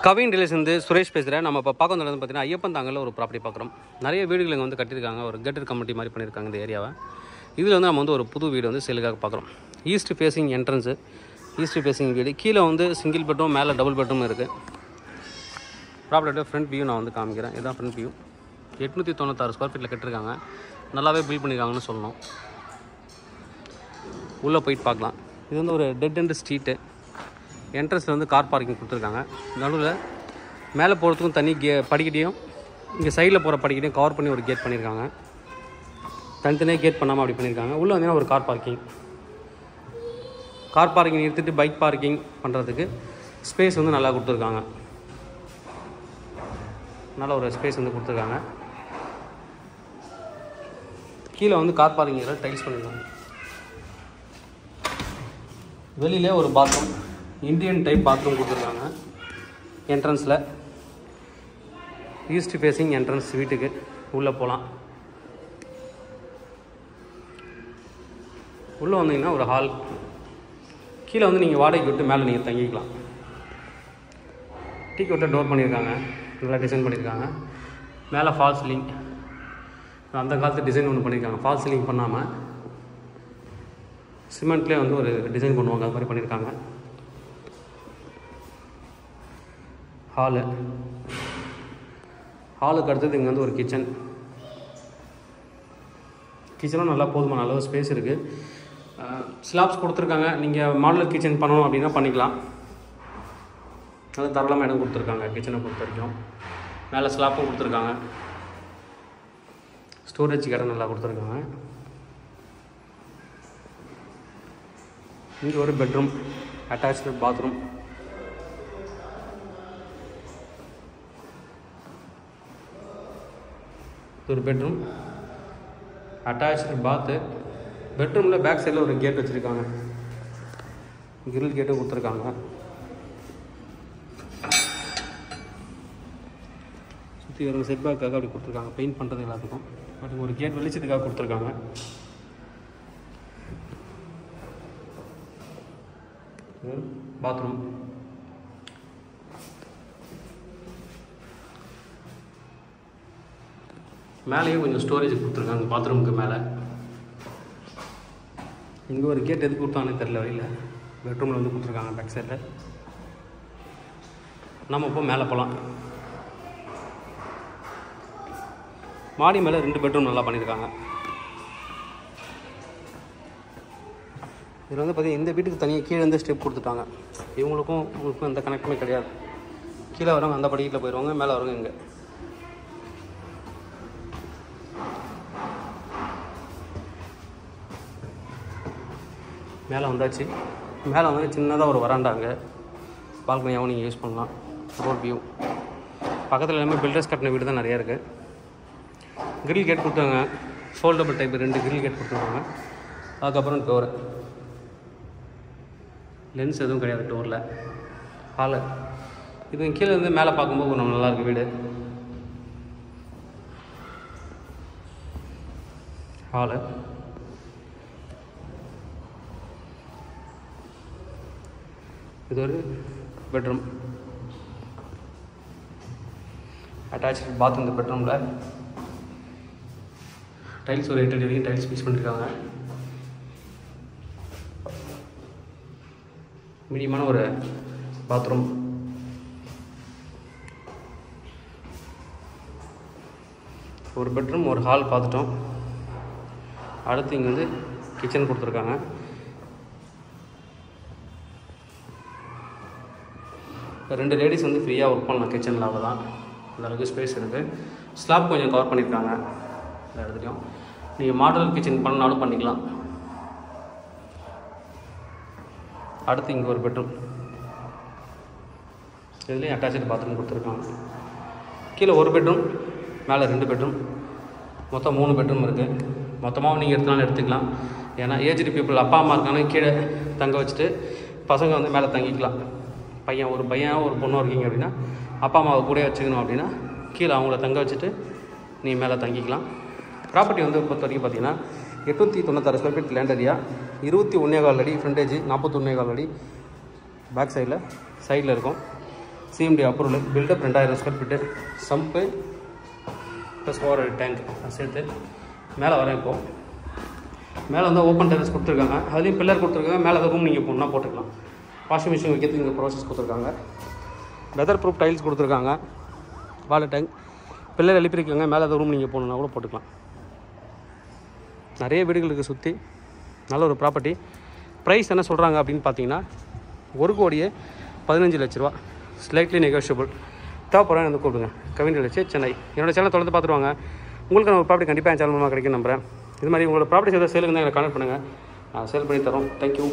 Kavin relation வந்து சுரேஷ் பேசுகிறேன். நம்ம இப்போ பார்க்க வந்தது பார்த்தீங்கன்னா ஐயப்பன் தாங்கல ஒரு ப்ராப்பர்ட்டி பார்க்குறோம். நிறைய வீடுகள் இங்கே வந்து கட்டியிருக்காங்க. ஒரு கேட்டட் கம்யூனிட்டி மாதிரி பண்ணியிருக்காங்க இந்த ஏரியாவை. இதில் வந்து நம்ம வந்து ஒரு புது வீடு வந்து சேலுக்காக பார்க்குறோம். East facing entrance, east facing வீடு. கீழே வந்து சிங்கிள் பெட்ரூம், மேலே டபுள் பெட்ரூம் இருக்குது. ப்ராப்பர்ட்டியோட ஃப்ரண்ட் வியூ நான் வந்து காமிக்கிறேன். இதுதான் ஃப்ரண்ட் வியூ. 896 ஸ்கொயர் ஃபீட்டில் கட்டிருக்காங்க. நல்லாவே பில்ட் பண்ணியிருக்காங்கன்னு சொல்லணும். உள்ளே போயிட்டு பார்க்கலாம். இது வந்து ஒரு டெட் எண்ட் ஸ்ட்ரீட்டு. என்ட்ரன்ஸில் வந்து கார் பார்க்கிங் கொடுத்துருக்காங்க. நடுவில் மேலே போகிறதுக்கும் தனி படிக்கட்டையும், இங்கே சைடில் போகிற படிக்கட்டையும் கவர் பண்ணி ஒரு கேட் பண்ணியிருக்காங்க. தனித்தனியாக கேட் பண்ணாமல் அப்படி பண்ணியிருக்காங்க. உள்ளே வந்தீங்கன்னா ஒரு கார் பார்க்கிங் நிறுத்திட்டு பைக் பார்க்கிங் பண்ணுறதுக்கு ஸ்பேஸ் வந்து நல்லா கொடுத்துருக்காங்க. நல்ல ஒரு ஸ்பேஸ் வந்து கொடுத்துருக்காங்க. கீழே வந்து கார் பார்க்கிங் டைல்ஸ் பண்ணியிருக்காங்க. வெளியிலே ஒரு பாத்ரூம், இந்தியன் டைப் பாத்ரூம் கொடுத்துருக்காங்க. என்ட்ரன்ஸில் ஈஸ்ட் ஃபேஸிங் என்ட்ரன்ஸ் வீட்டுக்கு உள்ளே போகலாம். உள்ளே வந்தீங்கன்னா ஒரு ஹால். கீழே வந்து நீங்கள் வாடகைக்கு விட்டு மேலே நீங்கள் தங்கிக்கலாம். டீ விட்ட டோர் பண்ணியிருக்காங்க. நல்லா டிசைன் பண்ணியிருக்காங்க. மேலே ஃபால் சீலிங், அந்த காலத்து டிசைன் ஒன்று பண்ணியிருக்காங்க. ஃபால் சீலிங் பண்ணாமல் சிமெண்ட்லேயே வந்து ஒரு டிசைன் பண்ணுவாங்க, அது மாதிரி பண்ணியிருக்காங்க. ஹாலுக்கு அடுத்தது இங்கே வந்து ஒரு கிச்சனும் நல்லா போதுமான அளவு ஸ்பேஸ் இருக்குது. ஸ்லாப்ஸ் கொடுத்துருக்காங்க. நீங்கள் மாடலர் கிச்சன் பண்ணணும் அப்படின்னா பண்ணிக்கலாம். அது தாராளமாக இடம் கொடுத்துருக்காங்க. கிச்சனை பொறுத்த வரைக்கும் மேலே ஸ்லாப்பும் கொடுத்துருக்காங்க. ஸ்டோரேஜ் இடம் நல்லா கொடுத்துருக்காங்க. இங்கே ஒரு பெட்ரூம், அட்டாச்டு பாத்ரூம். ஒரு பெட்ரூம், அட்டாச்டு பாத்து. பெட்ரூமில் பேக் சைடில் ஒரு கேட் வச்சுருக்காங்க. கிரில் கேட்டும் கொடுத்துருக்காங்க. சுற்றி ஒரு செட் பேக்காக அப்படி கொடுத்துருக்காங்க. பெயிண்ட் பண்ணுறது எல்லாத்துக்கும். பட் ஒரு கேட் வெளிச்சத்துக்காக கொடுத்துருக்காங்க. பாத்ரூம், மேலேயும் கொஞ்சம் ஸ்டோரேஜ் கொடுத்துருக்காங்க பாத்ரூமுக்கு மேலே. இங்கே ஒரு கேட் எது கொடுத்தானே தெரில. வழியில் பெட்ரூமில் வந்து கொடுத்துருக்காங்க பேக் சைடில். நம்ம இப்போ மேலே போகலாம். மாடி மேலே 2 பெட்ரூம் நல்லா பண்ணியிருக்காங்க. இதில் வந்து பார்த்தீங்கன்னா இந்த வீட்டுக்கு தனியாக கீழே வந்து ஸ்டெப் கொடுத்துட்டாங்க. உங்களுக்கும் எந்த கனெக்டுமே கிடையாது. கீழே வரவங்க அந்த படிக்கட்டில் போயிடுவாங்க, மேலே வரவங்க இங்கே. மேலே வந்தாச்சு. மேலே வந்து சின்னதாக ஒரு வராண்டாங்க, பால்கனியாகவும் நீங்கள் யூஸ் பண்ணலாம். Road view. பக்கத்தில் எல்லாமே பில்டர்ஸ் கட்டின வீடு தான் நிறையா இருக்குது. கிரில் கேட் கொடுத்தாங்க. ஃபோல்டபுள் டைப் 2 கிரில் கேட் கொடுத்துருக்காங்க. அதுக்கப்புறம் டோரு. லென்ஸ் எதுவும் கிடையாது டோரில். ஹாலு. இது கீழே இருந்து மேலே பார்க்கும்போது நம்ம நல்லாயிருக்கு வீடு. ஹாலு. இது ஒரு பெட்ரூம், அட்டாச்சு பாத்ரூம். இந்த பெட்ரூமில் டைல்ஸ் ஒரு 8 அடி வரைக்கும் டைல்ஸ் யூஸ் பண்ணியிருக்காங்க. மீடியமான ஒரு பாத்ரூம். ஒரு பெட்ரூம், ஒரு ஹால் பார்த்துட்டோம். அடுத்து இங்கே வந்து கிச்சன் கொடுத்துருக்காங்க. ரெண்டு லேடிஸ் வந்து ஃப்ரீயாக ஒர்க் பண்ணலாம் கிச்சனில். அவ்வளோதான், அந்த அளவுக்கு ஸ்பேஸ் இருக்குது. ஸ்லாப் கொஞ்சம் கவர் பண்ணியிருக்காங்க எல்லா இடத்துலையும். நீங்கள் மாடல் கிச்சன் பண்ணாலும் பண்ணிக்கலாம். அடுத்து இங்கே ஒரு பெட்ரூம். இதுலேயும் அட்டாச்சு பாத்ரூம் கொடுத்துருக்காங்க. கீழே ஒரு பெட்ரூம், மேலே 2 பெட்ரூம், மொத்தம் 3 பெட்ரூம் இருக்குது. மொத்தமாக நீங்கள் எடுத்துனாலும் எடுத்துக்கலாம். ஏன்னா ஏஜ்டு பீப்புள் அப்பா அம்மா இருக்காங்க, கீழே தங்க வச்சுட்டு பசங்க வந்து மேலே தங்கிக்கலாம். ஒரு பையன் ஒரு பொண்ணு இருக்கீங்க அப்படின்னா அப்பா அம்மாவை கூட வச்சுக்கணும் அப்படின்னா கீழே அவங்கள தங்க வச்சுட்டு நீ மேலே தங்கிக்கலாம். ப்ராப்பர்ட்டி வந்து பொறுத்த வரைக்கும் பார்த்தீங்கன்னா 896 ஸ்கொயர் ஃபீட் லேண்ட் ஏரியா, 21.25 அடி ஃப்ரண்டேஜ், 41.25 அடி பேக் சைடில் இருக்கும். CMD approval, built up 2000 square feet, sump plus over tank சேர்த்து மேலே வரேன். இப்போது மேலே வந்து ஓப்பன் டெரஸ் கொடுத்துருக்காங்க, அதுலேயும் பில்லர் கொடுத்துருக்காங்க. மேலே ஏதாவது ரூம் நீங்கள் போகணுன்னா போட்டுக்கலாம். வாஷிங் மிஷின் வைக்கிறதுக்கு இங்கே ப்ராசஸ் கொடுத்துருக்காங்க. வெதர் ப்ரூஃப் டைல்ஸ் கொடுத்துருக்காங்க. வாட்டர் டேங்க், பில்லர் எழுப்பியிருக்காங்க. மேலே ஏதாவது ரூம் நீங்கள் போகணுன்னா கூட போட்டுக்கலாம். நிறைய வீடுகளுக்கு சுற்றி நல்ல ஒரு ப்ராப்பர்ட்டி. ப்ரைஸ் என்ன சொல்கிறாங்க அப்படின்னு பார்த்தீங்கன்னா 1,15 லட்ச ரூபா, ஸ்லைட்லி நெகோஷியபிள். தேவைப்படுறேன் வந்து கூப்பிடுங்க. Kavin real estate, Chennai. என்னோடய சேனல் தொடர்ந்து பார்த்துருவாங்க. உங்களுக்கு நம்ம ப்ராப்பர்ட்டி கண்டிப்பாக என் சேனல் மூலமாக கிடைக்கும் நம்புகிறேன். இது மாதிரி உங்களோட ப்ராப்பர்ட்டி ஏதாவது சேலுக்கு தான் எங்களை கான்டக்ட் பண்ணுங்கள். சேல் பண்ணி தரோம். தேங்க்யூ.